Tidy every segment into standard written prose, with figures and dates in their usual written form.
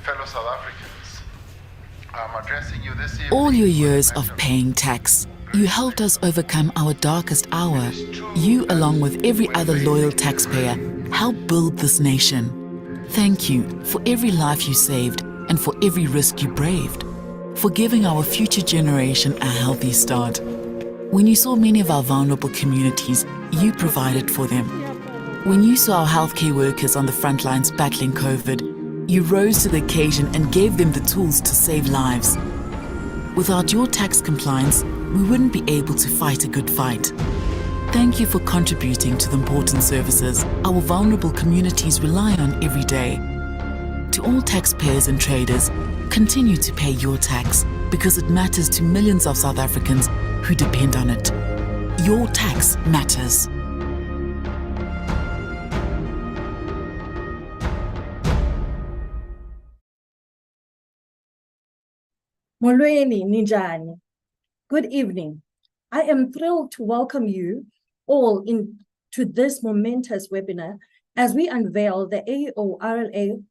fellow South Africans, I'm addressing you this evening. All your years of paying tax, you helped us overcome our darkest hour. You, along with every other loyal taxpayer, helped build this nation. Thank you for every life you saved and for every risk you braved, for giving our future generation a healthy start. When you saw many of our vulnerable communities, you provided for them. When you saw our healthcare workers on the front lines battling COVID, you rose to the occasion and gave them the tools to save lives. Without your tax compliance, we wouldn't be able to fight a good fight. Thank you for contributing to the important services our vulnerable communities rely on every day. To all taxpayers and traders, continue to pay your tax because it matters to millions of South Africans who depend on it. Your tax matters. Molweni ninjani. Good evening. I am thrilled to welcome you all into this momentous webinar as we unveil the AEO-RLA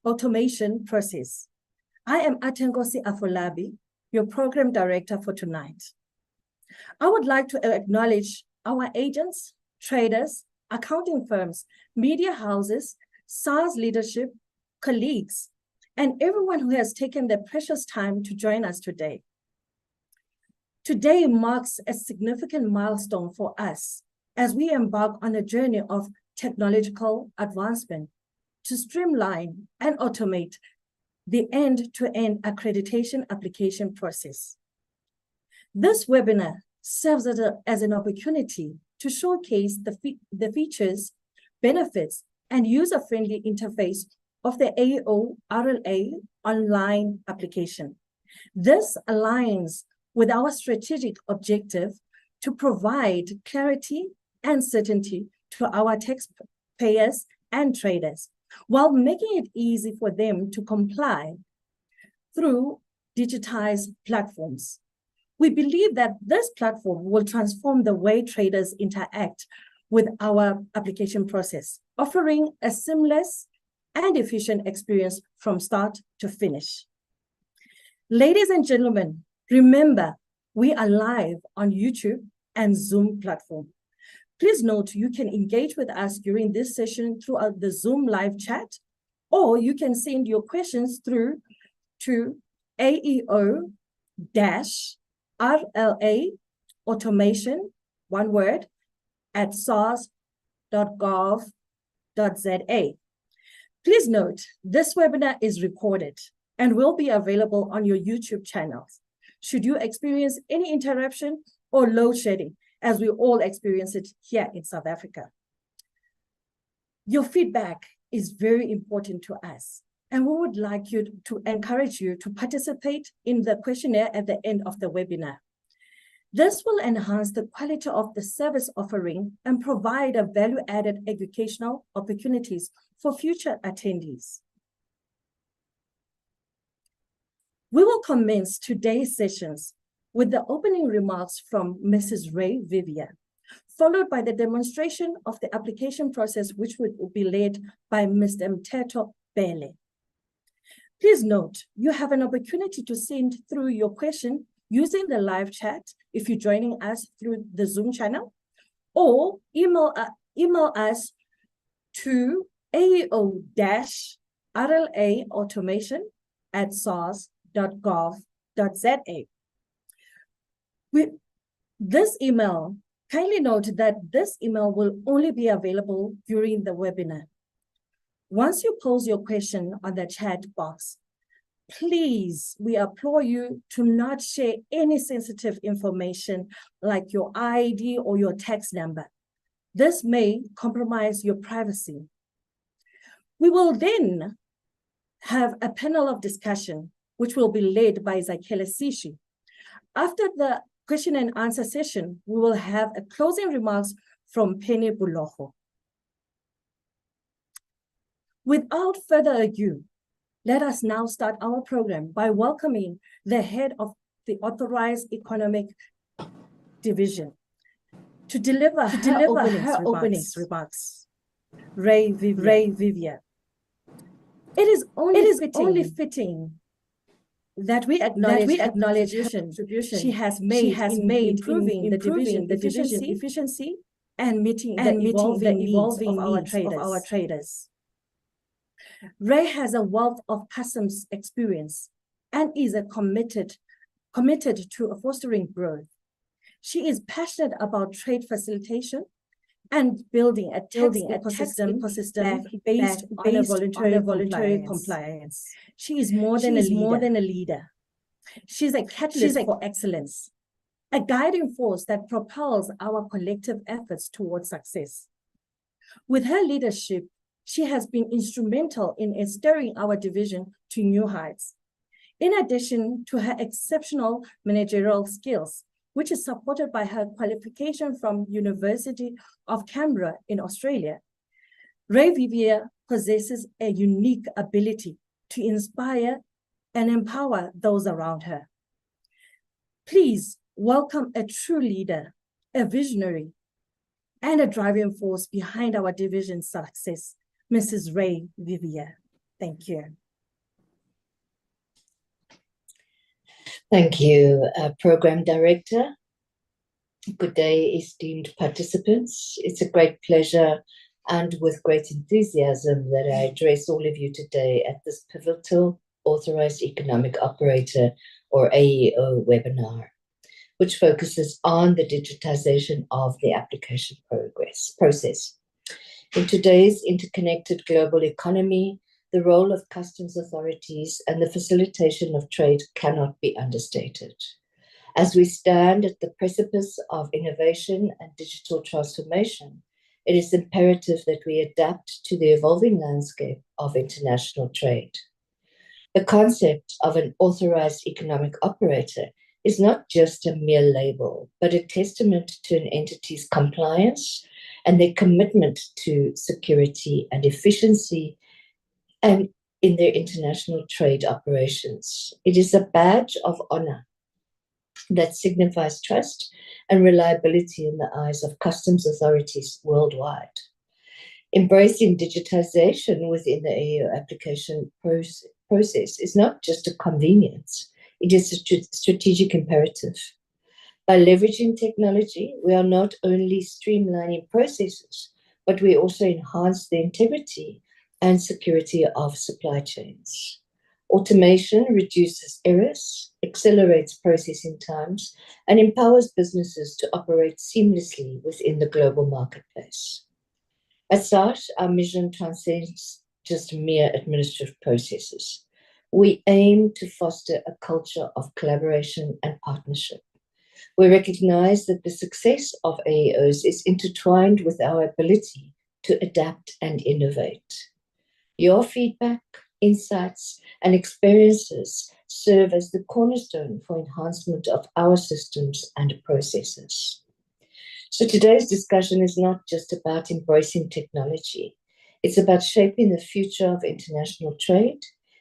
automation process. I am Atengosi Afolabi, your program director for tonight. I would like to acknowledge our agents, traders, accounting firms, media houses, SARS leadership, colleagues, and everyone who has taken their precious time to join us today. Today marks a significant milestone for us as we embark on a journey of technological advancement to streamline and automate the end-to-end accreditation application process. This webinar serves as an opportunity to showcase the features, benefits, and user-friendly interface of the AEO-RLA online application. This aligns with our strategic objective to provide clarity and certainty to our taxpayers and traders, while making it easy for them to comply through digitized platforms. We believe that this platform will transform the way traders interact with our application process, offering a seamless and efficient experience from start to finish. Ladies and gentlemen, remember, we are live on YouTube and Zoom platform. Please note you can engage with us during this session throughout the Zoom live chat, or you can send your questions through to AEO-RLA automation, one word, at sars.gov.za. Please note, this webinar is recorded and will be available on your YouTube channels. Should you experience any interruption or load shedding, as we all experience it here in South Africa. Your feedback is very important to us, and we would like you to encourage you to participate in the questionnaire at the end of the webinar. This will enhance the quality of the service offering and provide a value-added educational opportunities for future attendees. We will commence today's sessions with the opening remarks from Mrs. Ray Vivian, followed by the demonstration of the application process, which will be led by Mr. Mteto Bele. Please note, you have an opportunity to send through your question using the live chat if you're joining us through the Zoom channel, or email us to AEO-RLA automation at sars.gov.za. This email, kindly note that this email will only be available during the webinar. Once you pose your question on the chat box, please, we implore you to not share any sensitive information like your ID or your tax number. This may compromise your privacy. We will then have a panel of discussion, which will be led by Zakele Sishi. After the question and answer session, we will have a closing remarks from Penny Buloho. Without further ado, let us now start our program by welcoming the head of the Authorized Economic Division to deliver her opening remarks. Ray Vivian. It is only fitting that we acknowledge her contribution she has made in improving the division efficiency and meeting the evolving needs of our traders. Ray has a wealth of customs experience and is committed to fostering growth. She is passionate about trade facilitation and building a tax ecosystem based on voluntary compliance. She is more than a leader. She's a catalyst for excellence, a guiding force that propels our collective efforts towards success. With her leadership, she has been instrumental in steering our division to new heights. In addition to her exceptional managerial skills, which is supported by her qualification from University of Canberra in Australia, Ray Vivier possesses a unique ability to inspire and empower those around her. Please welcome a true leader, a visionary, and a driving force behind our division's success, Mrs. Ray Vivier. Thank you. Thank you, Program Director. Good day, esteemed participants. It's a great pleasure and with great enthusiasm that I address all of you today at this pivotal Authorized Economic Operator, or AEO, webinar, which focuses on the digitization of the application process. In today's interconnected global economy, the role of customs authorities and the facilitation of trade cannot be understated. As we stand at the precipice of innovation and digital transformation, it is imperative that we adapt to the evolving landscape of international trade. The concept of an authorized economic operator is not just a mere label, but a testament to an entity's compliance and their commitment to security and efficiency and in their international trade operations. It is a badge of honor that signifies trust and reliability in the eyes of customs authorities worldwide. Embracing digitization within the AEO application process is not just a convenience, it is a strategic imperative. By leveraging technology, we are not only streamlining processes, but we also enhance the integrity and security of supply chains. Automation reduces errors, accelerates processing times, and empowers businesses to operate seamlessly within the global marketplace. As such, our mission transcends just mere administrative processes. We aim to foster a culture of collaboration and partnership. We recognize that the success of AEOs is intertwined with our ability to adapt and innovate. Your feedback, insights, and experiences serve as the cornerstone for enhancement of our systems and processes. So today's discussion is not just about embracing technology. It's about shaping the future of international trade.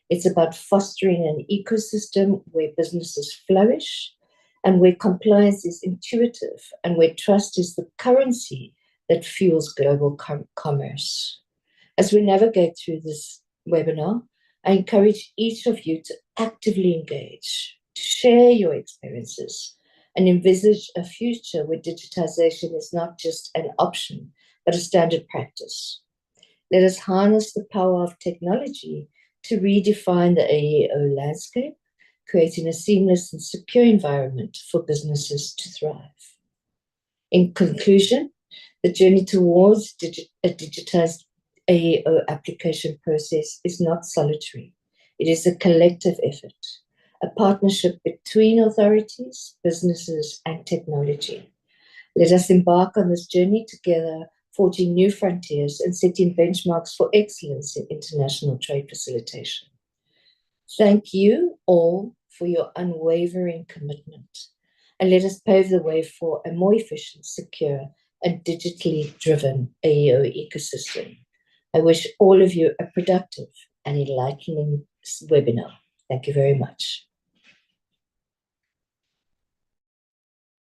It's about fostering an ecosystem where businesses flourish and where compliance is intuitive and where trust is the currency that fuels global commerce. As we navigate through this webinar, I encourage each of you to actively engage, to share your experiences, and envisage a future where digitization is not just an option, but a standard practice. Let us harness the power of technology to redefine the AEO landscape, creating a seamless and secure environment for businesses to thrive. In conclusion, the journey towards a digitized AEO application process is not solitary. It is a collective effort, a partnership between authorities, businesses, and technology. Let us embark on this journey together, forging new frontiers and setting benchmarks for excellence in international trade facilitation. Thank you all for your unwavering commitment, and let us pave the way for a more efficient, secure, and digitally driven AEO ecosystem. I wish all of you a productive and enlightening webinar. Thank you very much.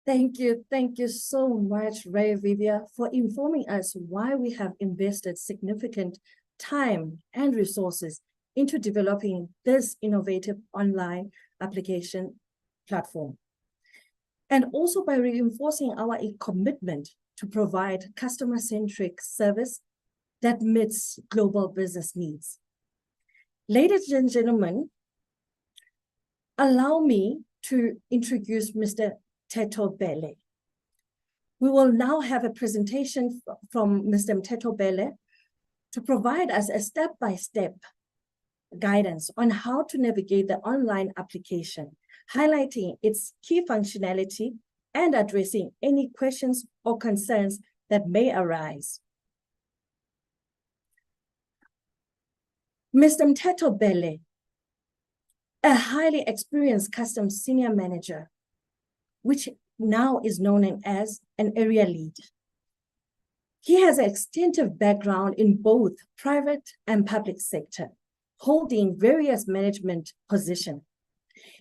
Thank you so much, Ray Vivier, for informing us why we have invested significant time and resources into developing this innovative online application platform. And also by reinforcing our commitment to provide customer-centric service that meets global business needs. Ladies and gentlemen, allow me to introduce Mr. Mteto Bele. We will now have a presentation from Mr. Mteto Bele to provide us a step-by-step guidance on how to navigate the online application, highlighting its key functionality and addressing any questions or concerns that may arise. Mr. Mteto Bele, a highly experienced customs senior manager, which now is known as an area lead. He has an extensive background in both private and public sector, holding various management positions.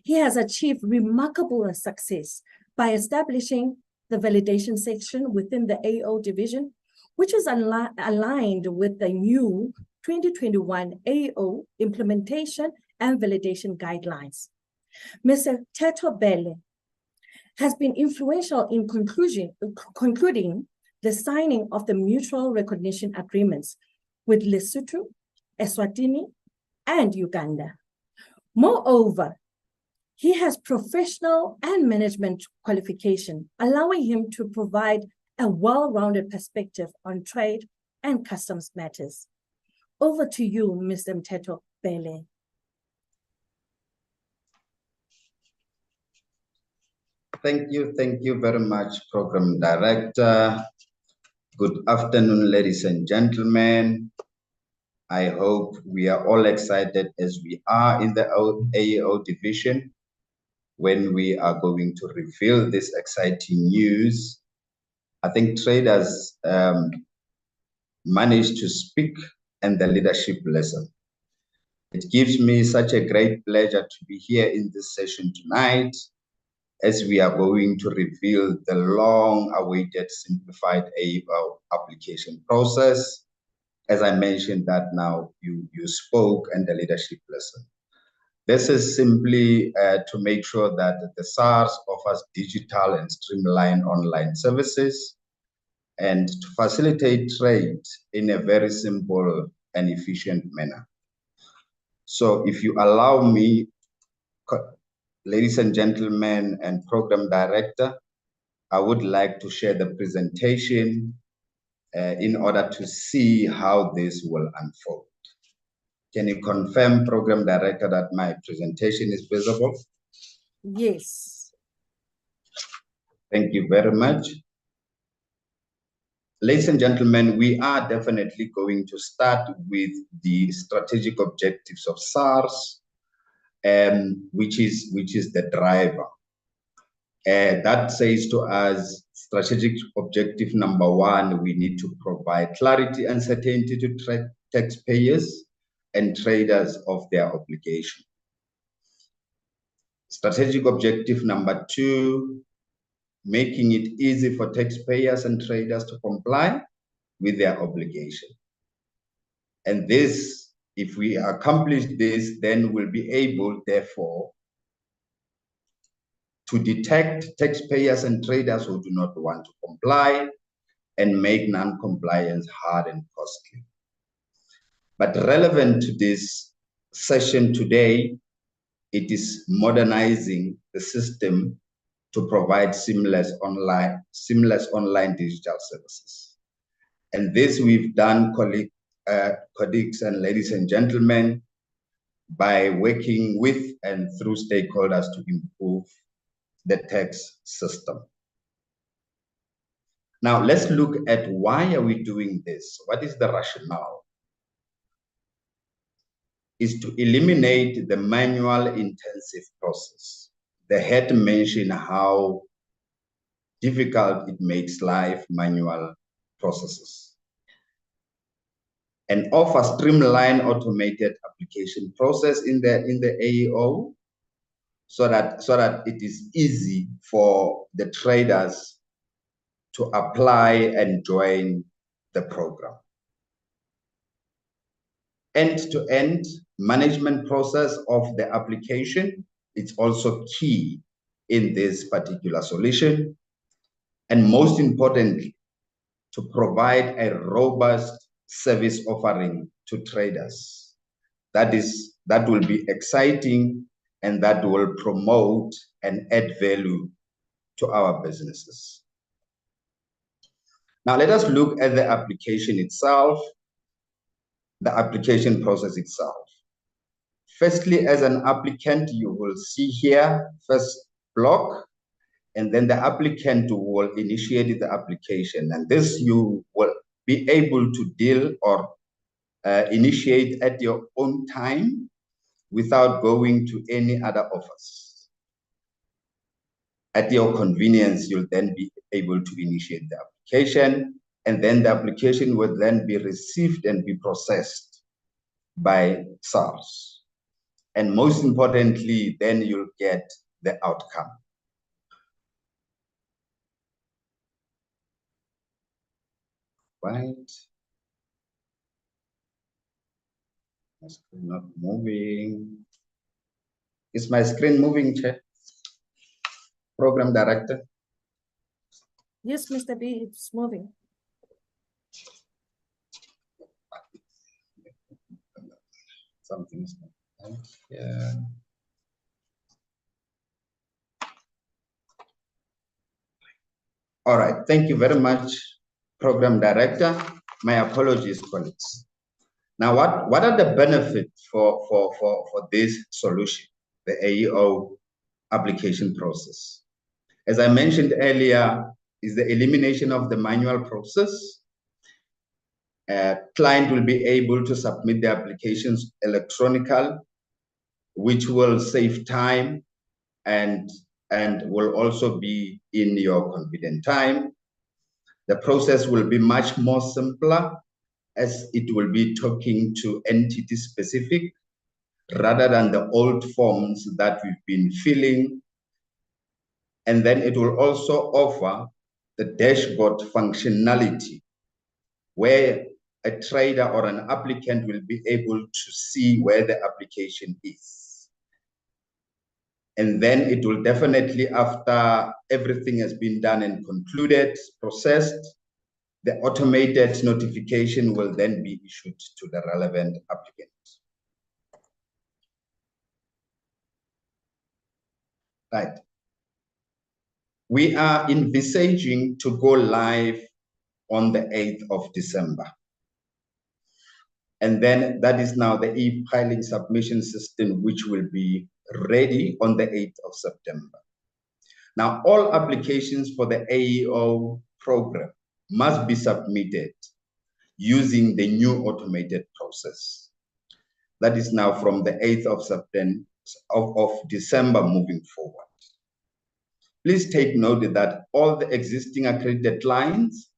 He has achieved remarkable success by establishing the validation section within the AEO division, which is aligned with the new 2021 AEO implementation and validation guidelines. Mr. Mteto Bele has been influential in concluding the signing of the mutual recognition agreements with Lesotho, Eswatini, and Uganda. Moreover, he has professional and management qualification, allowing him to provide a well-rounded perspective on trade and customs matters. Over to you, Mr. Mteto Bele. Thank you very much, Program Director. Good afternoon, ladies and gentlemen. I hope we are all excited as we are in the AEO division when we are going to reveal this exciting news. I think traders managed to speak and the leadership lesson. It gives me such a great pleasure to be here in this session tonight as we are going to reveal the long-awaited simplified AEO application process. As I mentioned that now you spoke and the leadership lesson. This is simply to make sure that the SARS offers digital and streamlined online services and to facilitate trade in a very simple and efficient manner. So if you allow me, ladies and gentlemen and program director, I would like to share the presentation in order to see how this will unfold. Can you confirm, program director, that my presentation is visible? Yes. Thank you very much. Ladies and gentlemen, we are definitely going to start with the strategic objectives of SARS, which is the driver. That says to us, strategic objective number one, we need to provide clarity and certainty to taxpayers and traders of their obligation. Strategic objective number two, making it easy for taxpayers and traders to comply with their obligation. And this, if we accomplish this, then we'll be able, therefore, to detect taxpayers and traders who do not want to comply and make non-compliance hard and costly. But relevant to this session today, it is modernizing the system to provide seamless online digital services. And this we've done, colleagues and ladies and gentlemen, by working with and through stakeholders to improve the tax system. Now let's look at why are we doing this? What is the rationale? Is to eliminate the manual intensive process. They had to mention how difficult it makes life, manual processes, and offer streamlined automated application process in the AEO so that it is easy for the traders to apply and join the program. End-to-end management process of the application. It's also key in this particular solution. And most importantly, to provide a robust service offering to traders. That will be exciting, and that will promote and add value to our businesses. Now let us look at the application itself, the application process itself. Firstly, as an applicant, you will see here, first block, and then the applicant will initiate the application. And this you will be able to deal or initiate at your own time without going to any other office. At your convenience, you'll then be able to initiate the application, and then the application will then be received and be processed by SARS. And most importantly, then you'll get the outcome. Right. My screen not moving. Is my screen moving, Chair? Program Director? Yes, Mr. B, it's moving. Something's not here. All right, thank you very much, Program Director. My apologies, colleagues. Now, what are the benefits for this solution, the AEO application process? As I mentioned earlier, is the elimination of the manual process. Client will be able to submit the applications electronically, which will save time and will also be in your convenient time. The process will be much more simpler, as it will be talking to entity specific rather than the old forms that we've been filling. And then it will also offer the dashboard functionality, where a trader or an applicant will be able to see where the application is. And then it will definitely, after everything has been done and concluded, processed, the automated notification will then be issued to the relevant applicant. Right. We are envisaging to go live on the 8th of December. And then that is now the e-filing submission system, which will be ready on the 8th of September. Now, all applications for the AEO program must be submitted using the new automated process. That is now from the 8th of September of December moving forward. Please take note that all the existing accredited clients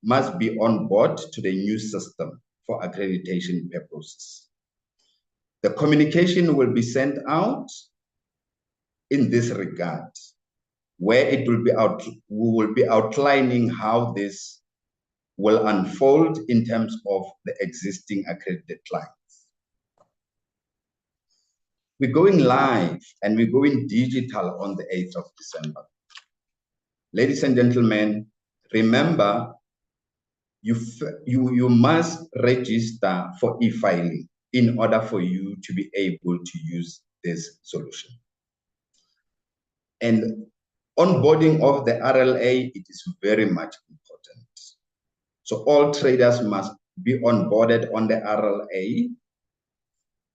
must be on board to the new system for accreditation purposes. The communication will be sent out in this regard, where it will be we will be outlining how this will unfold in terms of the existing accredited clients. We're going live and we're going digital on the 8th of December. Ladies and gentlemen, remember, you must register for e-filing in order for you to be able to use this solution. And onboarding of the RLA, it is very much important. So all traders must be onboarded on the RLA.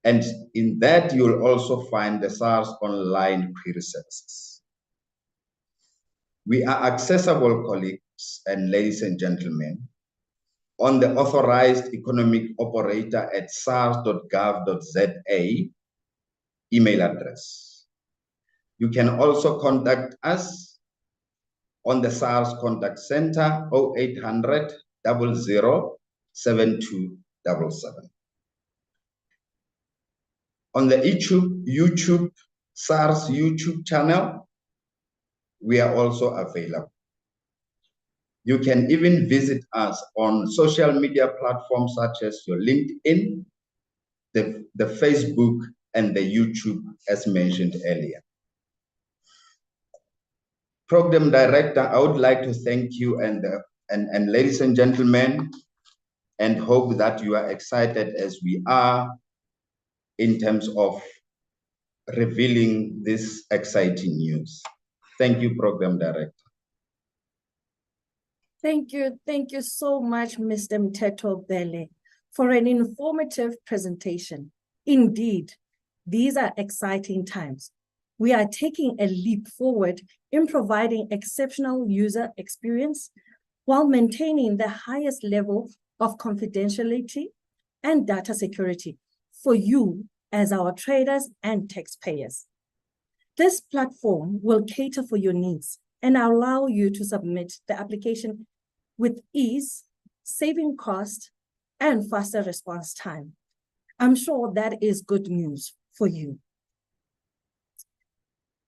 And in that, you'll also find the SARS online query services. We are accessible, colleagues and ladies and gentlemen, on the authorized economic operator at sars.gov.za email address. You can also contact us on the SARS Contact Centre 0800 00 7277. On the YouTube SARS YouTube channel, we are also available. You can even visit us on social media platforms such as your LinkedIn, the Facebook and the YouTube, as mentioned earlier. Program Director, I would like to thank you and ladies and gentlemen, and hope that you are excited as we are in terms of revealing this exciting news. Thank you, Program Director. Thank you so much, Mr. Mteto Bele, for an informative presentation. Indeed, these are exciting times. We are taking a leap forward in providing exceptional user experience while maintaining the highest level of confidentiality and data security for you as our traders and taxpayers. This platform will cater for your needs and allow you to submit the application with ease, saving cost, and faster response time. I'm sure that is good news for you.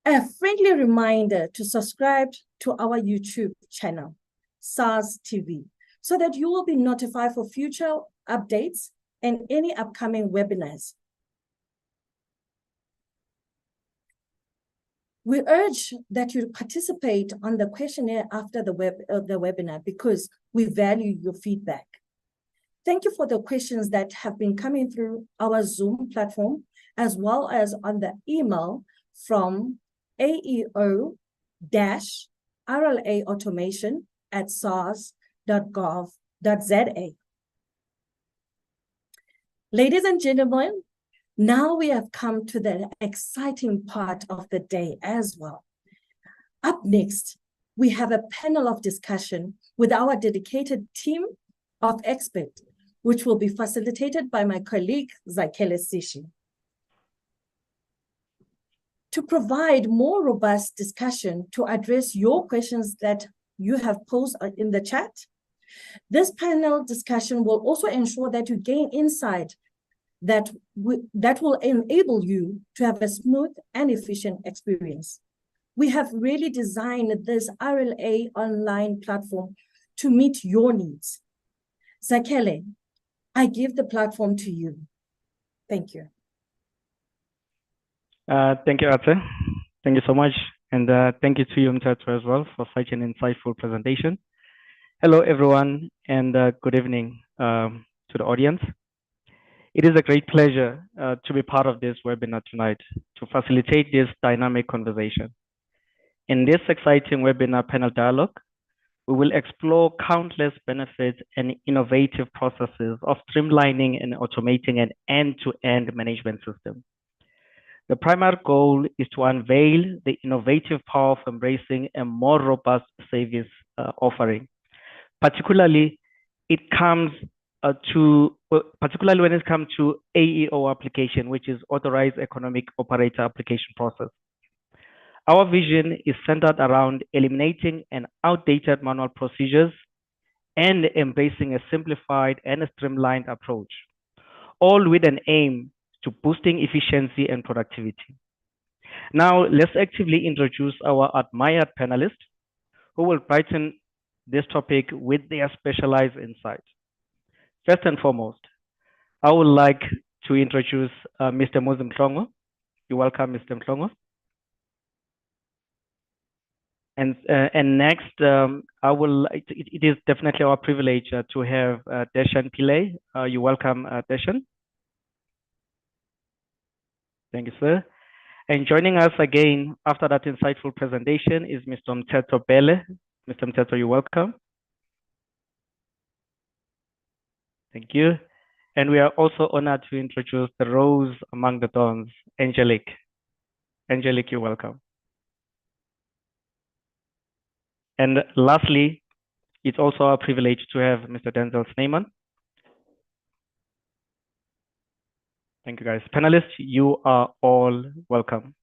A friendly reminder to subscribe to our YouTube channel, SARS TV, so that you will be notified for future updates and any upcoming webinars. We urge that you participate on the questionnaire after the webinar because we value your feedback. Thank you for the questions that have been coming through our Zoom platform, as well as on the email from AEO-RLA automation@sars.gov.za. Ladies and gentlemen, now we have come to the exciting part of the day as well. Up next, we have a panel of discussion with our dedicated team of experts, which will be facilitated by my colleague, Zakhele Sishi. To provide more robust discussion to address your questions that you have posed in the chat, this panel discussion will also ensure that you gain insight that will enable you to have a smooth and efficient experience. We have really designed this RLA online platform to meet your needs. Zakhele, I give the platform to you. Thank you. Thank you, Ate. Thank you so much. And thank you to you, Mteto, as well, for such an insightful presentation. Hello, everyone, and good evening to the audience. It is a great pleasure to be part of this webinar tonight to facilitate this dynamic conversation. In this exciting webinar panel dialogue, we will explore countless benefits and innovative processes of streamlining and automating an end-to-end management system. The primary goal is to unveil the innovative power of embracing a more robust service offering. Particularly when it comes to AEO application, which is Authorized Economic Operator Application Process. Our vision is centered around eliminating an outdated manual procedures and embracing a simplified and a streamlined approach, all with an aim to boosting efficiency and productivity. Now, let's actively introduce our admired panelists who will brighten this topic with their specialized insight. First and foremost, I would like to introduce Mr. Muzi Mhlongo. You're welcome, Mr. Mhlongo. And next, it is definitely our privilege to have Deshan Pillay. You're welcome, Deshan. Thank you, sir. And joining us again after that insightful presentation is Mr. Mteto Bele. Mr. Mteto, you're welcome. Thank you. And we are also honored to introduce the rose among the thorns, Angelique. Angelique, you're welcome. And lastly, it's also our privilege to have Mr. Denzel Snyman. Thank you, guys. Panelists, you are all welcome.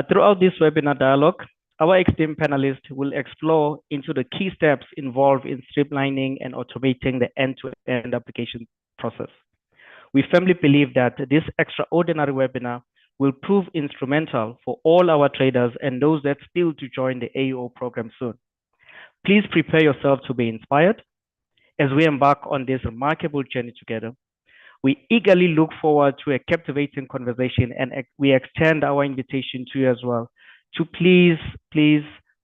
Throughout this webinar dialogue, our esteemed panelists will explore into the key steps involved in streamlining and automating the end-to-end application process. We firmly believe that this extraordinary webinar will prove instrumental for all our traders and those that still to join the AEO program soon. Please prepare yourself to be inspired as we embark on this remarkable journey together. We eagerly look forward to a captivating conversation, and we extend our invitation to you as well to please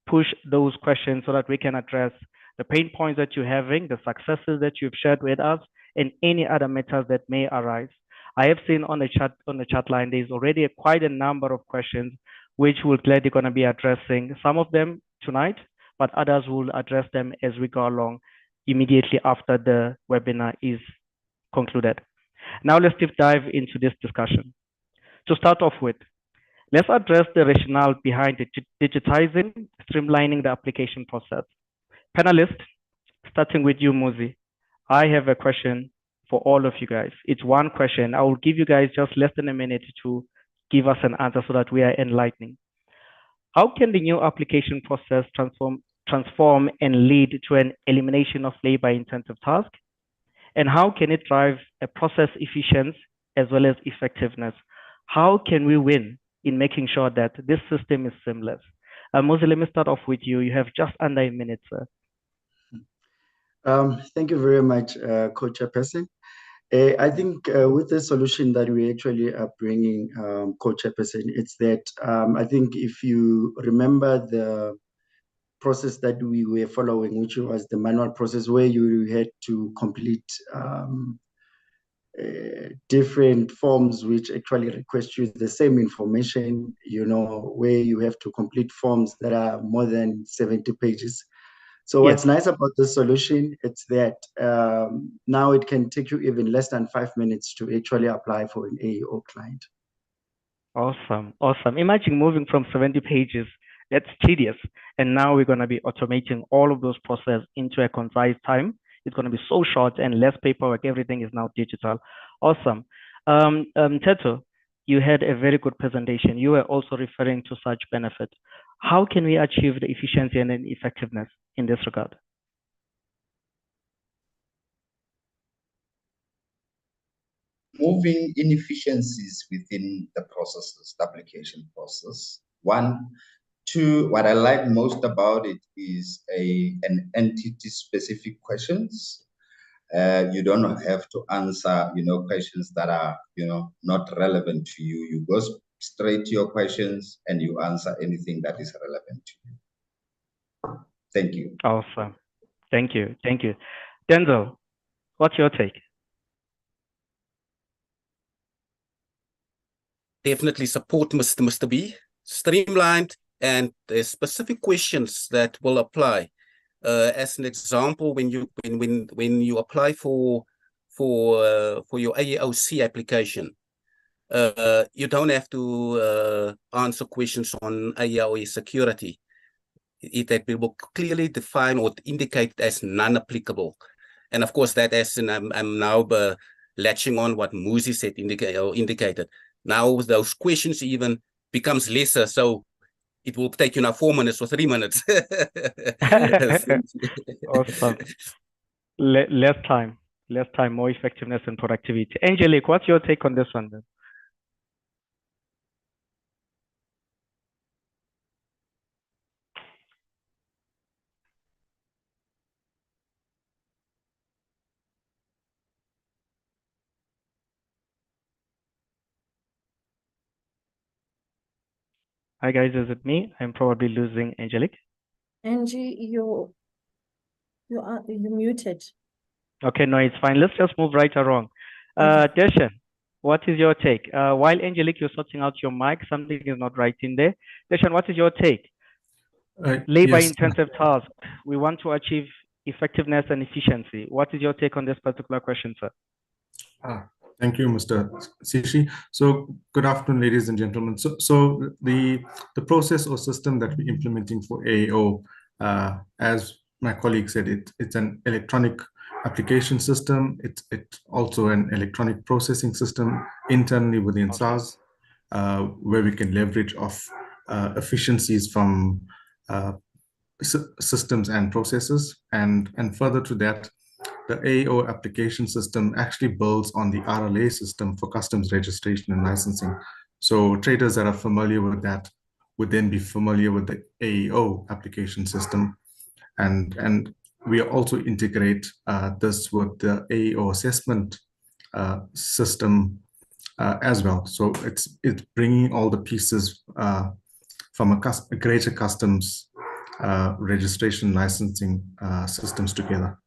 push those questions so that we can address the pain points that you're having, the successes that you've shared with us, and any other matters that may arise. I have seen on the chat line, there's already quite a number of questions which we're gladly going to be addressing. Some of them tonight, but others will address them as we go along immediately after the webinar is concluded. Now let's deep dive into this discussion. To start off with, let's address the rationale behind digitizing, streamlining the application process. Panelists, starting with you, Muzi, I have a question for all of you guys. It's one question. I will give you guys just less than a minute to give us an answer so that we are enlightening. How can the new application process transform and lead to an elimination of labor-intensive tasks? And how can it drive a process efficiency as well as effectiveness? How can we win in making sure that this system is seamless? Muzi, let me start off with you. You have just under a minute, sir. Thank you very much, Co-Chairperson. I think with the solution that we actually are bringing, Co-Chairperson, it's that I think if you remember the process that we were following, which was the manual process where you had to complete different forms which actually request you the same information, where you have to complete forms that are more than 70 pages. So what's nice about the solution, it's that now it can take you even less than 5 minutes to actually apply for an AEO client. Awesome, awesome. Imagine moving from 70 pages, that's tedious. And now we're going to be automating all of those processes into a concise time. It's going to be so short and less paperwork. Everything is now digital. Awesome. Teto, you had a very good presentation. You were also referring to such benefit. How can we achieve the efficiency and effectiveness in this regard? Moving inefficiencies within the processes, the application process. 1, 2, what I like most about it is an entity-specific questions. You don't have to answer, questions that are, not relevant to you. You go straight to your questions and you answer anything that is relevant to you. Thank you. Awesome. Thank you. Thank you. Denzel, what's your take? Definitely support Mr. B. Streamlined, and there's specific questions that will apply. As an example, when you apply for your AEO-C application, you don't have to answer questions on AEO security. It will clearly define or indicate as non-applicable. And of course, that as I'm now latching on what Muzi said indicated. Now those questions even becomes lesser, so it will take you now 4 minutes or 3 minutes. Awesome. Less time, more effectiveness and productivity. Angelique, what's your take on this one then? Hi guys, is it me? I'm probably losing Angelique. Angie, you're muted. Okay, no, it's fine. Let's just move right along. Deshan, what is your take? While Angelique, you're sorting out your mic, something is not right in there. Deshan, what is your take? Labor-intensive task. We want to achieve effectiveness and efficiency. What is your take on this particular question, sir? Thank you, Mr. Sishi. So good afternoon, ladies and gentlemen. So the process or system that we're implementing for AEO, as my colleague said, it's an electronic application system. It's also an electronic processing system internally within SARS, where we can leverage off efficiencies from systems and processes. And further to that, the AEO application system actually builds on the RLA system for customs registration and licensing. So traders that are familiar with that would then be familiar with the AEO application system. And we also integrate this with the AEO assessment system as well. So it's bringing all the pieces from a greater customs registration licensing systems together.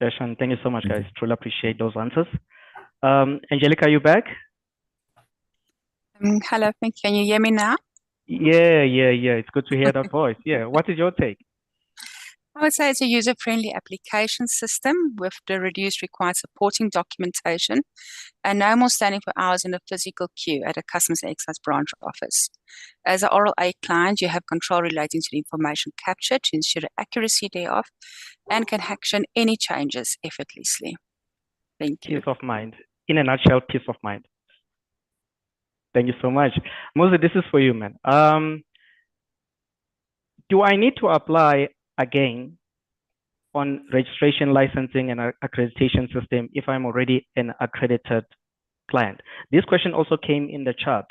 Darshan, thank you so much, guys. Truly appreciate those answers. Angelica, are you back? Hello, can you hear me now? Yeah. It's good to hear that voice. Yeah. What is your take? I would say it's a user-friendly application system with the reduced required supporting documentation and no more standing for hours in a physical queue at a customs and excise branch office. As an RLA client, you have control relating to the information captured to ensure the accuracy thereof and can action any changes effortlessly. Thank you. Peace of mind. In a nutshell, peace of mind. Thank you so much. Moses, this is for you, man. Do I need to apply again on registration, licensing, and accreditation system if I'm already an accredited client? This question also came in the chat,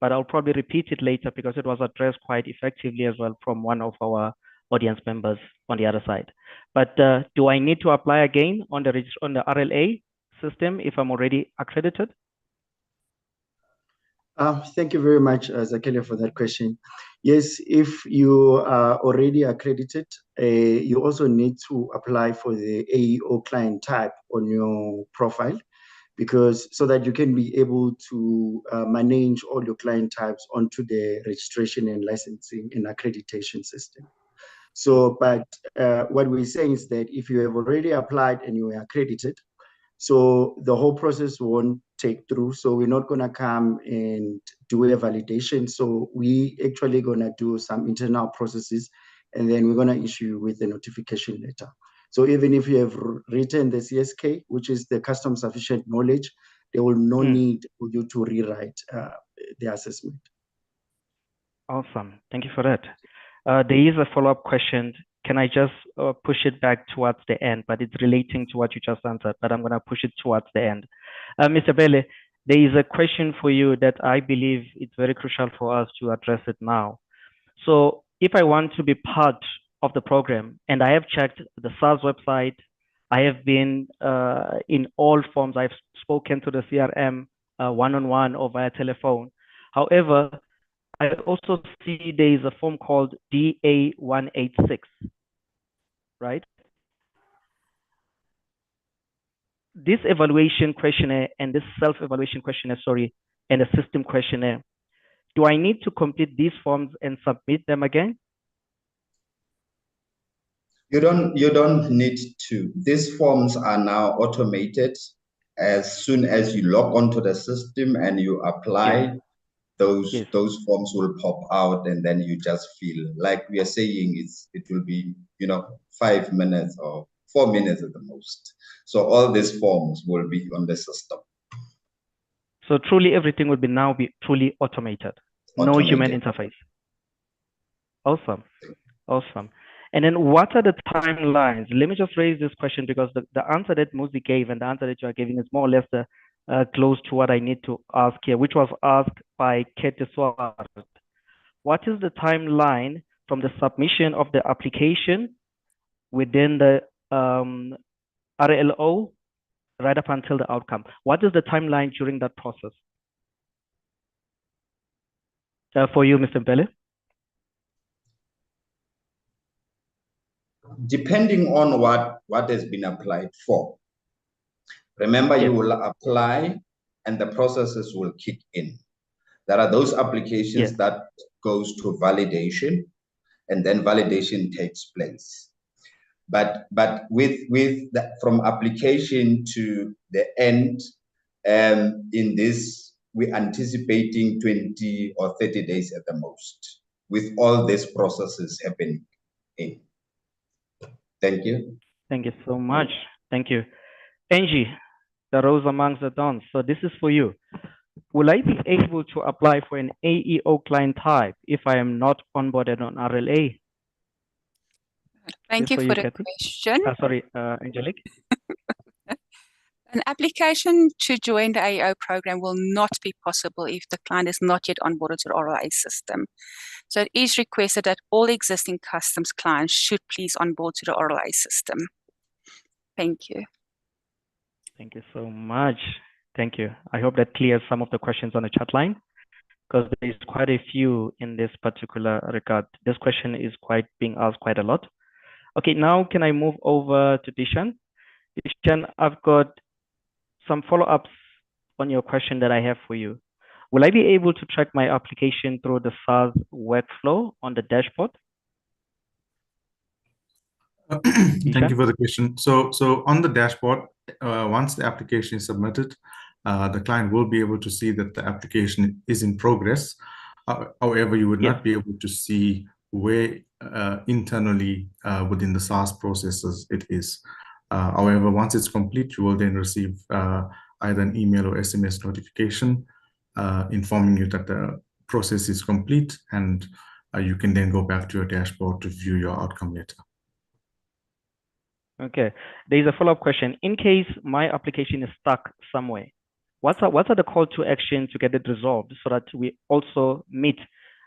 but I'll probably repeat it later because it was addressed quite effectively as well from one of our audience members on the other side. But do I need to apply again on the RLA system if I'm already accredited? Thank you very much, Zakelia, for that question. Yes, if you are already accredited, you also need to apply for the AEO client type on your profile, because so that you can be able to manage all your client types onto the registration and licensing and accreditation system. So, but what we're saying is that if you have already applied and you are accredited, so the whole process won't take through. So we're not going to come and do a validation. So we actually going to do some internal processes, and then we're going to issue with the notification letter. So even if you have written the CSK, which is the custom sufficient knowledge, there will no need for you to rewrite the assessment. Awesome. Thank you for that. There is a follow-up question. Can I just push it back towards the end? But it's relating to what you just answered, but I'm going to push it towards the end. Mr. Bele, there is a question for you that I believe it's very crucial for us to address it now. So if I want to be part of the program, and I have checked the SARS website, I have been in all forms, I've spoken to the CRM one-on-one or via telephone. However, I also see there is a form called DA-186, right? This evaluation questionnaire and this self-evaluation questionnaire, and the system questionnaire, do I need to complete these forms and submit them again? You don't need to. These forms are now automated. As soon as you log onto the system and you apply, those forms will pop out, and then you just fill. Like we are saying, it will be 5 minutes or 4 minutes at the most. So all these forms will be on the system. So truly everything will now be truly automated. No human interface. Awesome. Awesome. And then what are the timelines? Let me just raise this question because the answer that Muzi gave and the answer that you are giving is more or less close to what I need to ask here, which was asked by Kate Swart. What is the timeline from the submission of the application within the RLO right up until the outcome? What is the timeline during that process? For you, Mr. Bele? Depending on what has been applied for. Remember, you will apply and the processes will kick in. There are those applications that goes to validation, and then validation takes place. But from application to the end, in this, we're anticipating 20 or 30 days at the most, with all these processes happening in. Thank you. Thank you so much. Thank you. Angie, the rose amongst the thorns. So this is for you. Will I be able to apply for an AEO client type if I am not onboarded on RLA? Thank you for the question. Sorry, Angelique. An application to join the AEO program will not be possible if the client is not yet onboarded to the RLA system. So it is requested that all existing customs clients should please onboard to the RLA system. Thank you. Thank you so much. Thank you. I hope that clears some of the questions on the chat line, because there is quite a few in this particular regard. This question is quite being asked quite a lot. Okay, now can I move over to Dishan? Dishan, I've got some follow-ups on your question that I have for you. Will I be able to track my application through the SARS workflow on the dashboard? Thank you for the question. So on the dashboard, once the application is submitted, the client will be able to see that the application is in progress. However, you would not be able to see where internally within the SARS processes it is. However, once it's complete, you will then receive either an email or SMS notification informing you that the process is complete, and you can then go back to your dashboard to view your outcome letter. Okay, there is a follow-up question. In case my application is stuck somewhere, what are the call to action to get it resolved so that we also meet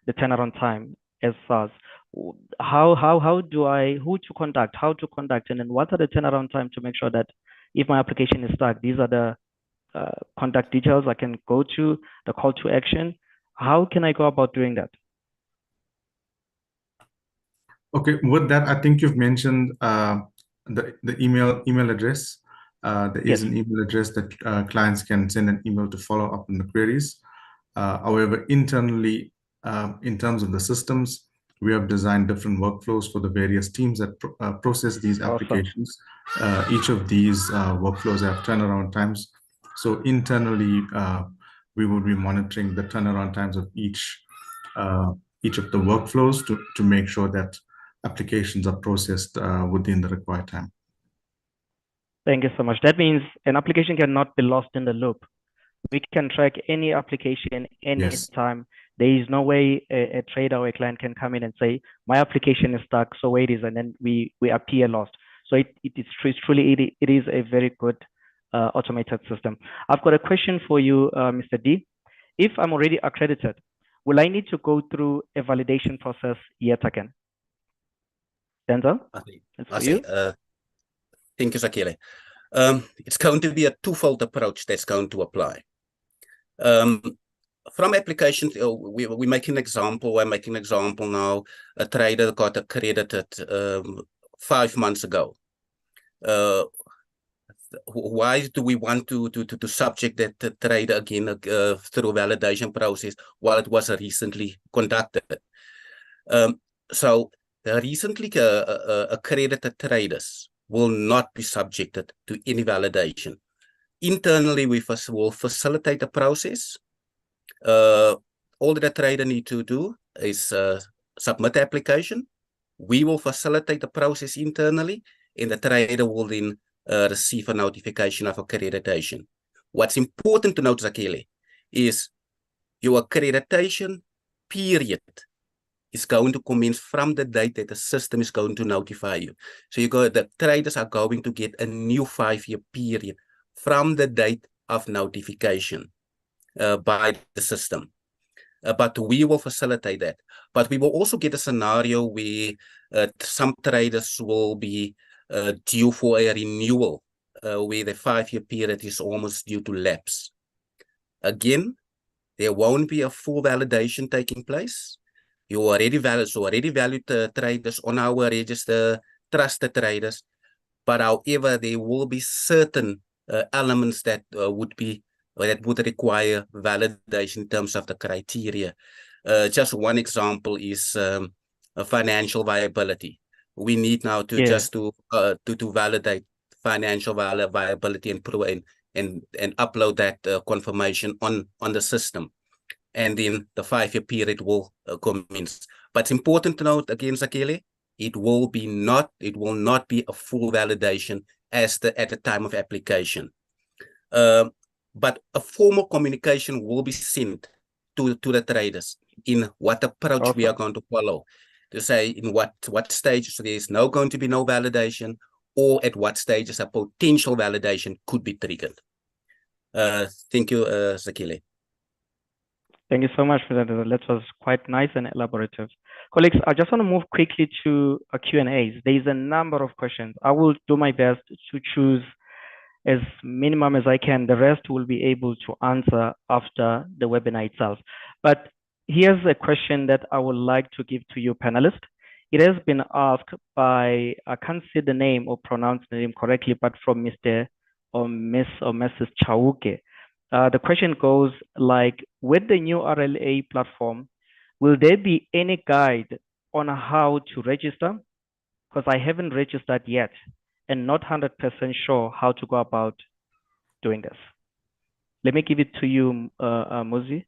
the turnaround time as SARS? Who to contact, and then what are the turnaround time to make sure that if my application is stuck, these are the contact details I can go to, the call to action. How can I go about doing that? Okay, with that, I think you've mentioned the email address. There is an email address that clients can send an email to follow up on the queries. However, internally, in terms of the systems, we have designed different workflows for the various teams that process these applications. Each of these workflows have turnaround times. So internally, we will be monitoring the turnaround times of each of the workflows to make sure that applications are processed within the required time. Thank you so much. That means an application cannot be lost in the loop. We can track any application anytime. There is no way a trader or a client can come in and say, my application is stuck, so where it is, and then we appear lost. So it is a very good automated system. I've got a question for you, Mr. D. If I'm already accredited, will I need to go through a validation process yet again? Denzel? Thank you, Zakile. It's going to be a twofold approach that's going to apply. From applications, we make an example. We're making an example now. A trader got accredited 5 months ago. Why do we want to subject that trader again through a validation process while it was recently conducted? So the recently accredited traders will not be subjected to any validation. Internally, we will facilitate the process. All that the trader need to do is submit the application. We will facilitate the process internally, and the trader will then receive a notification of accreditation. What's important to note, Zakile, is your accreditation period is going to commence from the date that the system is going to notify you. So the traders are going to get a new 5-year period from the date of notification by the system. But we will facilitate that. But we will also get a scenario where some traders will be due for a renewal, where the 5-year period is almost due to lapse. Again, there won't be a full validation taking place. You already valued traders on our register, trusted traders. But however, there will be certain elements that would require validation in terms of the criteria. Just one example is financial viability. We need now to to validate financial viability and upload that confirmation on the system. And then the 5-year period will commence. But it's important to note again, Zakile, it will not be a full validation at the time of application. But a formal communication will be sent to the traders in what approach we are going to follow. To say in what stages there is going to be no validation, or at what stages a potential validation could be triggered. Thank you, Zakile. Thank you so much for that. That was quite nice and elaborative. Colleagues, I just want to move quickly to Q&As. There is a number of questions. I will do my best to choose as minimum as I can. The rest will be able to answer after the webinar itself. But here's a question that I would like to give to you panelists. It has been asked by, I can't say the name or pronounce the name correctly, but from Mr. or Miss or Mrs. Chauke. The question goes like, with the new RLA platform, will there be any guide on how to register? Because I haven't registered yet and not 100% sure how to go about doing this. Let me give it to you, Muzi.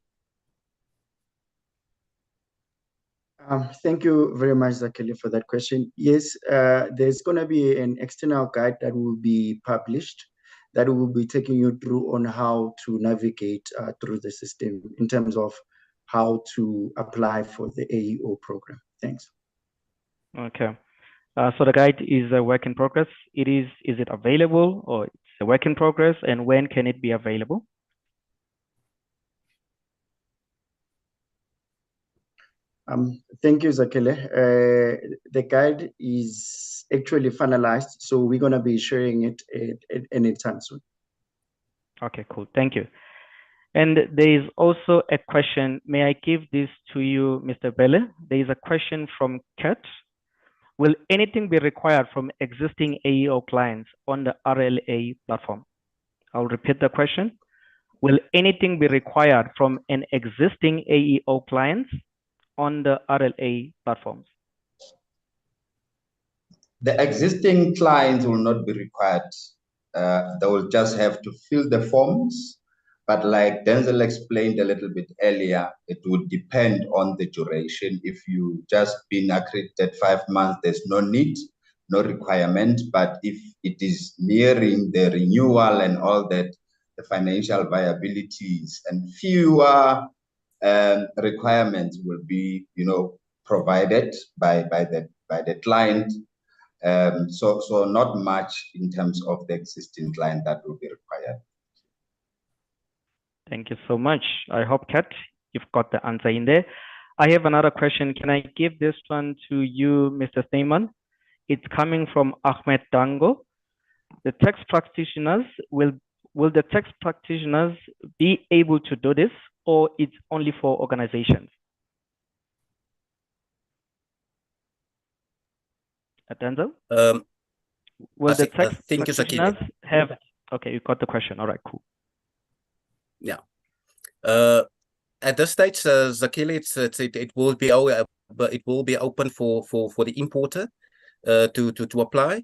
Thank you very much, Zakeli, for that question. Yes, there's going to be an external guide that will be published that will be taking you through on how to navigate through the system in terms of how to apply for the AEO program. Thanks. Okay. So the guide is a work in progress. Is it available, or it's a work in progress, and when can it be available? Thank you, Zakele. The guide is actually finalized, so we're going to be sharing it at any time soon. Okay, cool. Thank you. And there is also a question. May I give this to you, Mr. Bele? There is a question from Kat. Will anything be required from existing AEO clients on the RLA platform? I'll repeat the question. Will anything be required from an existing AEO clients on the RLA platforms? The existing clients will not be required. They will just have to fill the forms. But like Denzel explained a little bit earlier, it would depend on the duration. If you just been accredited 5 months, there's no need, no requirement. But if it is nearing the renewal and all that, the financial viabilities and fewer requirements will be, provided by the client. So not much in terms of the existing client that will be required. Thank you so much. I hope, Kat, you've got the answer in there. I have another question. Can I give this one to you, Mr. Steyman? It's coming from Ahmed Dango. The tax practitioners, will the tax practitioners be able to do this, or it's only for organizations? Denzel? Will the tax practitioners have... Okay, you got the question. All right, cool. Yeah. At this stage, Zakili, it will be open for the importer to apply.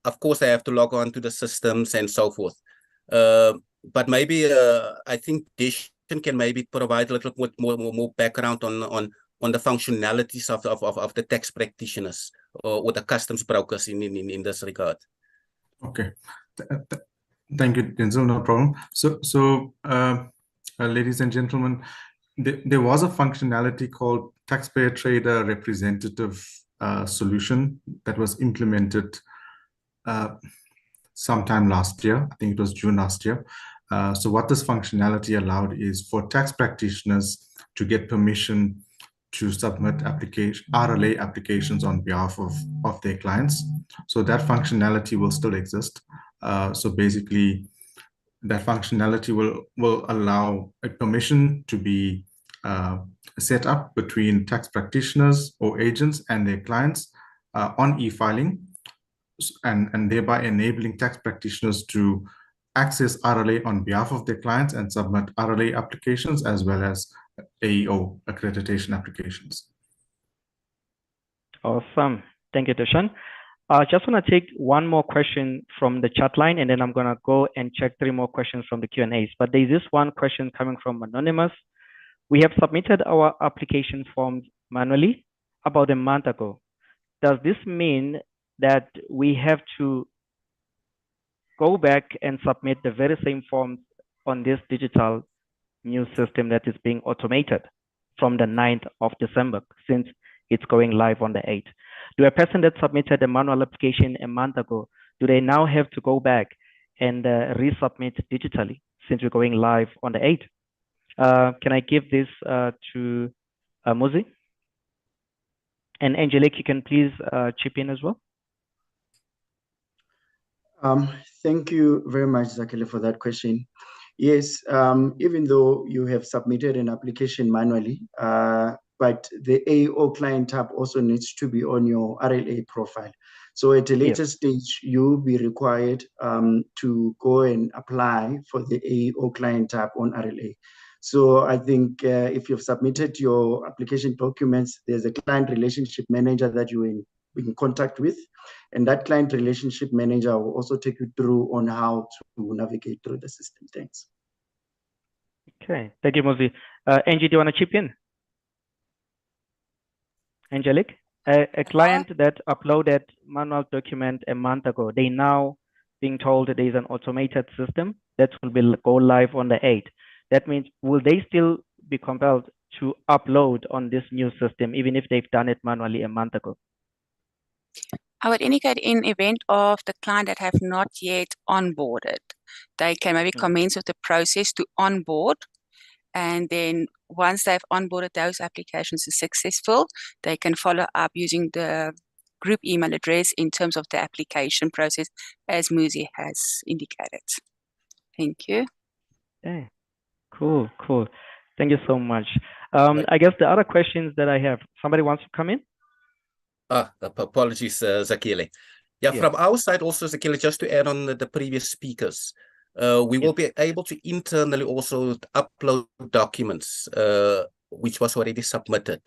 Of course, they have to log on to the systems and so forth. But maybe I think Deshan can maybe provide a little bit more background on the functionalities of the tax practitioners or the customs brokers in this regard. Okay. Thank you, Denzel. No problem. So ladies and gentlemen, there was a functionality called Taxpayer Trader Representative solution that was implemented sometime last year. I think it was June last year. So what this functionality allowed is for tax practitioners to get permission to submit RLA applications on behalf of their clients. So that functionality will still exist. So basically, that functionality will allow a permission to be set up between tax practitioners or agents and their clients on e-filing, and thereby enabling tax practitioners to access RLA on behalf of their clients and submit RLA applications as well as AEO accreditation applications. Awesome. Thank you, Deshan. I just want to take one more question from the chat line, and then I'm going to go and check 3 more questions from the Q&As. But there's this one question coming from Anonymous. We have submitted our application forms manually about a month ago. Does this mean that we have to go back and submit the very same forms on this digital new system that is being automated from the 9th of December, since it's going live on the 8th? Do a person that submitted a manual application a month ago, do they now have to go back and resubmit digitally since we're going live on the 8th? Can I give this to Muzi? And Angelique, you can please chip in as well. Thank you very much, Zakele, for that question. Yes, even though you have submitted an application manually, but the AEO client tab also needs to be on your RLA profile. So at a later stage, you'll be required to go and apply for the AEO client tab on RLA. So I think if you've submitted your application documents, there's a client relationship manager that you're in contact with, and that client relationship manager will also take you through on how to navigate through the system. Thanks. Okay, thank you, Mozi. Angie, do you want to chip in? Angelique, a client that uploaded manual document a month ago, they now being told that there is an automated system that will be go live on the 8th. That means, will they still be compelled to upload on this new system, even if they've done it manually a month ago? I would indicate in event of the client that have not yet onboarded, they can maybe commence with the process to onboard. And then once they've onboarded those applications are successful, they can follow up using the group email address in terms of the application process, as Muzi has indicated. Thank you. Okay, cool. Thank you so much. I guess the other questions that I have, somebody wants to come in? Apologies, Zakele. Yeah, from our side also, Zakele, just to add on the previous speakers, we will be able to internally also upload documents which was already submitted.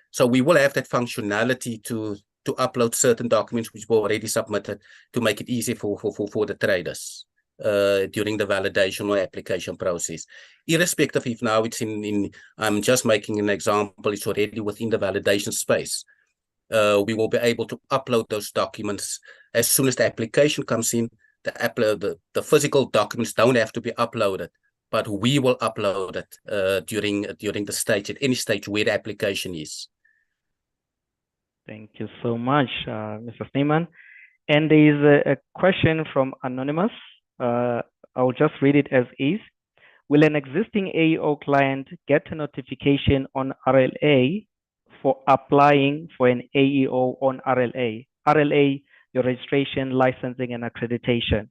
So we will have that functionality to upload certain documents which were already submitted to make it easy for the traders during the validation or application process. Irrespective if now it's in I'm just making an example, it's already within the validation space. We will be able to upload those documents as soon as the application comes in. The physical documents don't have to be uploaded, but we will upload it during the stage, at any stage where the application is. Thank you so much, Mr. Sneeman. And there is a question from Anonymous. I'll just read it as is. Will an existing AEO client get a notification on RLA for applying for an AEO on RLA? RLA, your registration, licensing, and accreditation.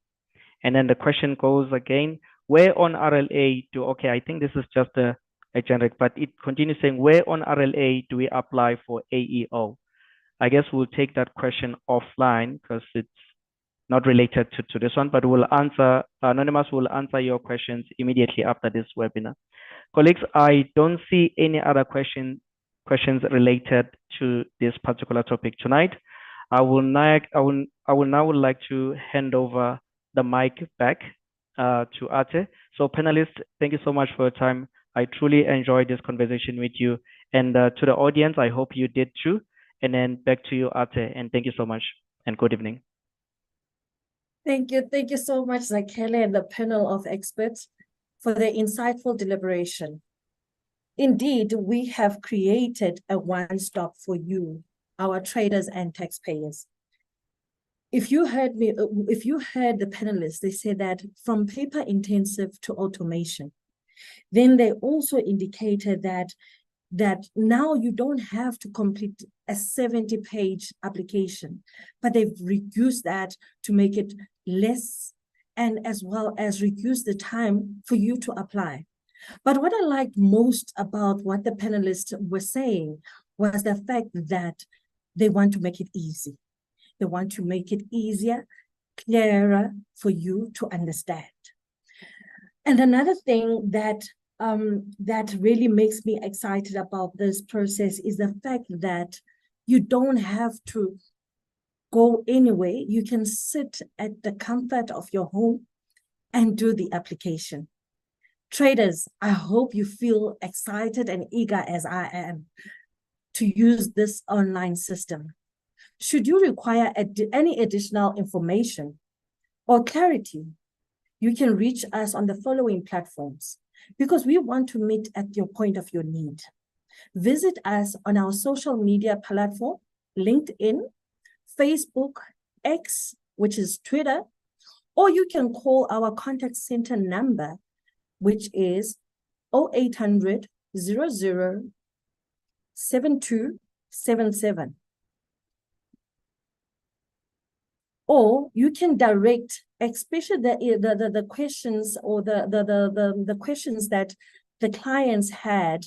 And then the question goes again, where on RLA do, okay, I think this is just a generic, but it continues saying, where on RLA do we apply for AEO? I guess we'll take that question offline because it's not related to this one, but we'll answer, Anonymous will answer your questions immediately after this webinar. Colleagues, I don't see any other questions related to this particular topic tonight. I will now like to hand over the mic back to Ate. So panelists, thank you so much for your time. I truly enjoyed this conversation with you. And to the audience, I hope you did too. And then back to you, Ate, and thank you so much and good evening. Thank you so much, Zakele and the panel of experts for the insightful deliberation. Indeed, we have created a one-stop for you, our traders and taxpayers. If you heard the panelists, they said that from paper intensive to automation. Then they also indicated that now you don't have to complete a 70-page application, but they've reduced that to make it less and as well as reduce the time for you to apply. But what I liked most about what the panelists were saying was the fact that they want to make it easy. They want to make it easier, clearer for you to understand. And another thing that really makes me excited about this process is the fact that you don't have to go anywhere. You can sit at the comfort of your home and do the application. Traders, I hope you feel excited and eager as I am to use this online system. Should you require any additional information or clarity, you can reach us on the following platforms because we want to meet at your point of your need. Visit us on our social media platform, LinkedIn, Facebook, X, which is Twitter, or you can call our contact center number, which is 0800 00 7277. Or you can direct especially the questions or the questions that the clients had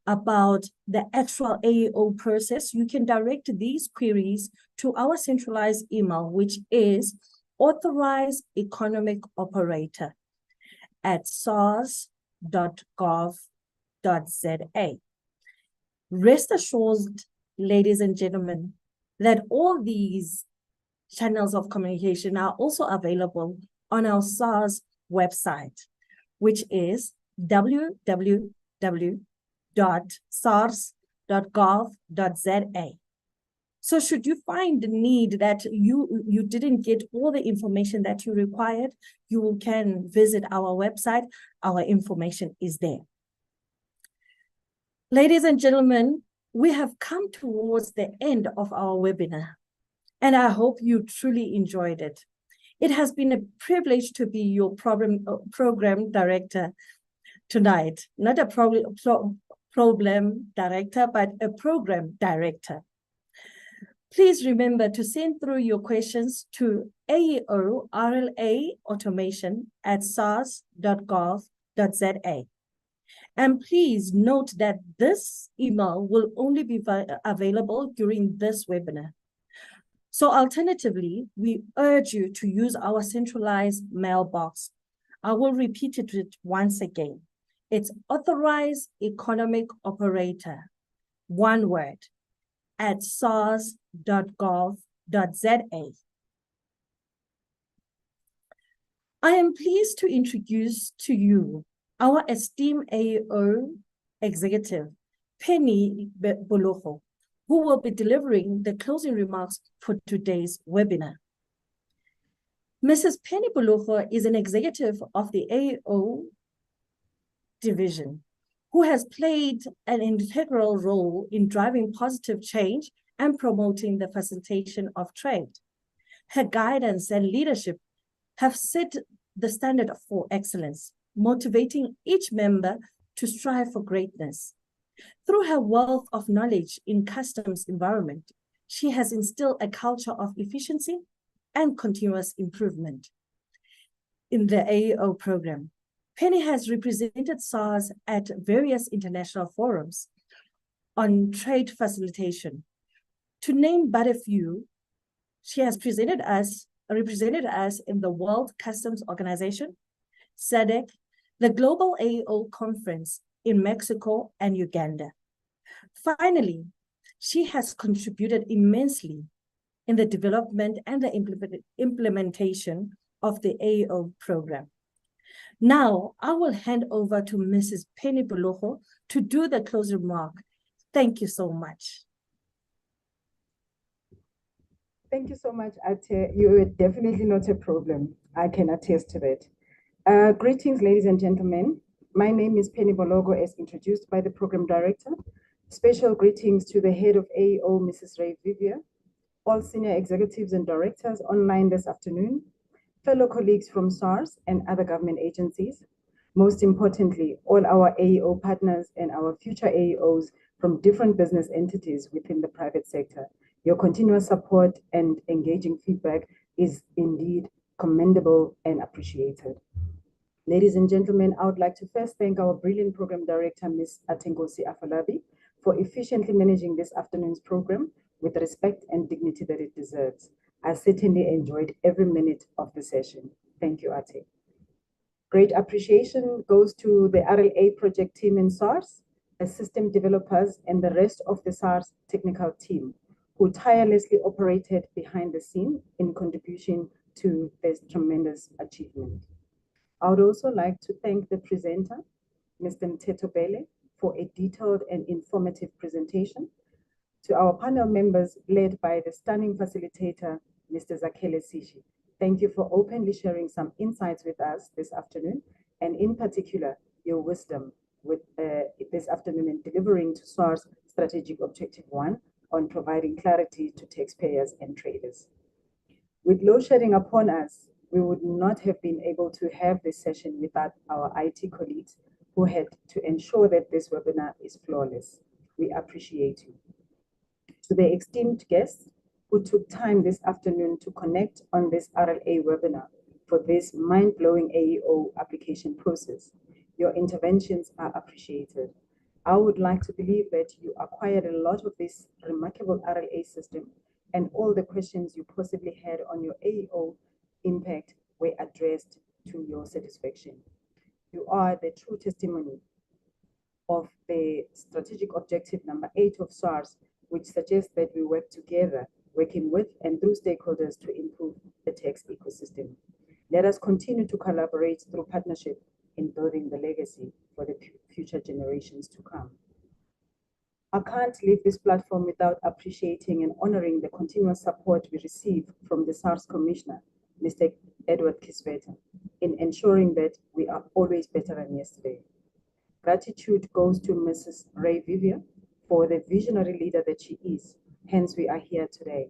about the actual AEO process. You can direct these queries to our centralized email, which is authorized economic operator at sars.gov.za. Rest assured, ladies and gentlemen, that all these channels of communication are also available on our SARS website, which is www.sars.gov.za. So should you find the need that you didn't get all the information that you required, you can visit our website. Our information is there. Ladies and gentlemen, we have come towards the end of our webinar, and I hope you truly enjoyed it. It has been a privilege to be your program director tonight, not a problem director, but a program director. Please remember to send through your questions to AEO-RLA automation at sars.gov.za. And please note that this email will only be available during this webinar. So alternatively, we urge you to use our centralized mailbox. I will repeat it once again. It's authorized economic operator, one word, at sars.gov.za. I am pleased to introduce to you our esteemed AEO executive, Penny Bologo, who will be delivering the closing remarks for today's webinar. Mrs. Penny Bologo is an executive of the AEO division, who has played an integral role in driving positive change and promoting the facilitation of trade. Her guidance and leadership have set the standard for excellence, motivating each member to strive for greatness. Through her wealth of knowledge in customs environment, she has instilled a culture of efficiency and continuous improvement. In the AEO program, Penny has represented SARS at various international forums on trade facilitation. To name but a few, she has represented us in the World Customs Organization, SADC, the Global AEO Conference in Mexico and Uganda. Finally, she has contributed immensely in the development and the implementation of the AEO program. Now, I will hand over to Mrs. Penny Bologo to do the closing remark. Thank you so much. Thank you so much, Ate. You are definitely not a problem. I can attest to that. Greetings, ladies and gentlemen. My name is Penny Bologo, as introduced by the program director. Special greetings to the head of AEO, Mrs. Ray Vivia, all senior executives and directors online this afternoon, fellow colleagues from SARS and other government agencies. Most importantly, all our AEO partners and our future AEOs from different business entities within the private sector. Your continuous support and engaging feedback is indeed commendable and appreciated. Ladies and gentlemen, I would like to first thank our brilliant program director, Ms. Atengosi Afolabi, for efficiently managing this afternoon's program with the respect and dignity that it deserves. I certainly enjoyed every minute of the session. Thank you, Ate. Great appreciation goes to the RLA project team in SARS, the system developers, and the rest of the SARS technical team, who tirelessly operated behind the scene in contribution to this tremendous achievement. I would also like to thank the presenter, Mr. Mteto Bele, for a detailed and informative presentation. To our panel members led by the stunning facilitator, Mr. Zakele Sishi, thank you for openly sharing some insights with us this afternoon, and in particular, your wisdom with this afternoon in delivering to SARS Strategic Objective 1 on providing clarity to taxpayers and traders. With load shedding upon us, we would not have been able to have this session without our IT colleagues who had to ensure that this webinar is flawless. We appreciate you. To the esteemed guests who took time this afternoon to connect on this RLA webinar, for this mind-blowing AEO application process. Your interventions are appreciated. I would like to believe that you acquired a lot of this remarkable RLA system, and all the questions you possibly had on your AEO impact were addressed to your satisfaction. You are the true testimony of the strategic objective number 8 of SARS, which suggests that we work together, working with and through stakeholders to improve the tax ecosystem. Let us continue to collaborate through partnership in building the legacy for the future generations to come. I can't leave this platform without appreciating and honoring the continuous support we receive from the SARS Commissioner, Mr. Edward Kisveta, in ensuring that we are always better than yesterday. Gratitude goes to Mrs. Ray Vivian for the visionary leader that she is. Hence, we are here today,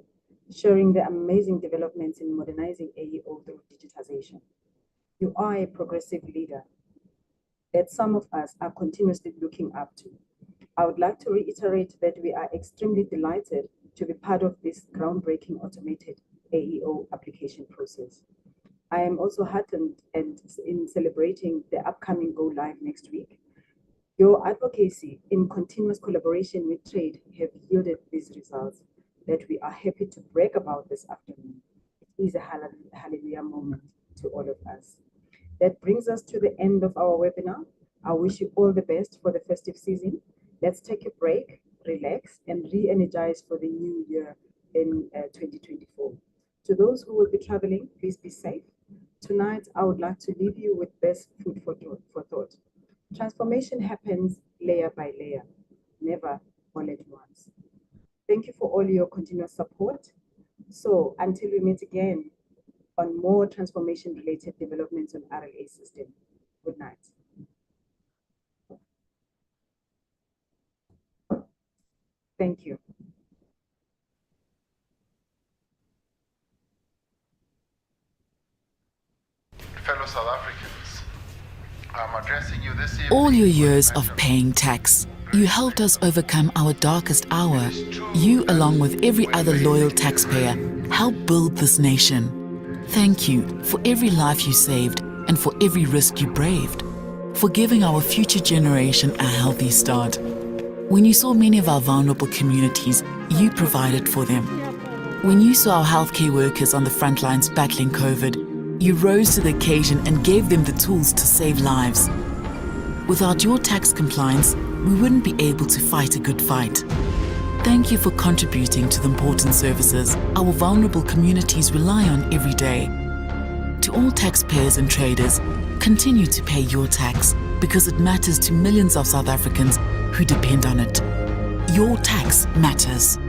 sharing the amazing developments in modernizing AEO through digitization. You are a progressive leader that some of us are continuously looking up to. I would like to reiterate that we are extremely delighted to be part of this groundbreaking automated AEO application process. I am also heartened and in celebrating the upcoming go live next week. Your advocacy in continuous collaboration with trade have yielded these results that we are happy to brag about this afternoon. It is a hallelujah moment to all of us. That brings us to the end of our webinar. I wish you all the best for the festive season. Let's take a break, relax, and re-energize for the new year in 2024. To those who will be traveling, please be safe. Tonight, I would like to leave you with this food for thought. Transformation happens layer by layer, never all at once. Thank you for all your continuous support. So until we meet again on more transformation-related developments on RLA system, good night. Thank you. Fellow South Africans, I'm addressing you this evening. All your years of paying tax, you helped us overcome our darkest hour. You, along with every other loyal taxpayer, helped build this nation. Thank you for every life you saved and for every risk you braved, for giving our future generation a healthy start. When you saw many of our vulnerable communities, you provided for them. When you saw our healthcare workers on the front lines battling COVID, you rose to the occasion and gave them the tools to save lives. Without your tax compliance, we wouldn't be able to fight a good fight. Thank you for contributing to the important services our vulnerable communities rely on every day. To all taxpayers and traders, continue to pay your tax because it matters to millions of South Africans who depend on it. Your tax matters.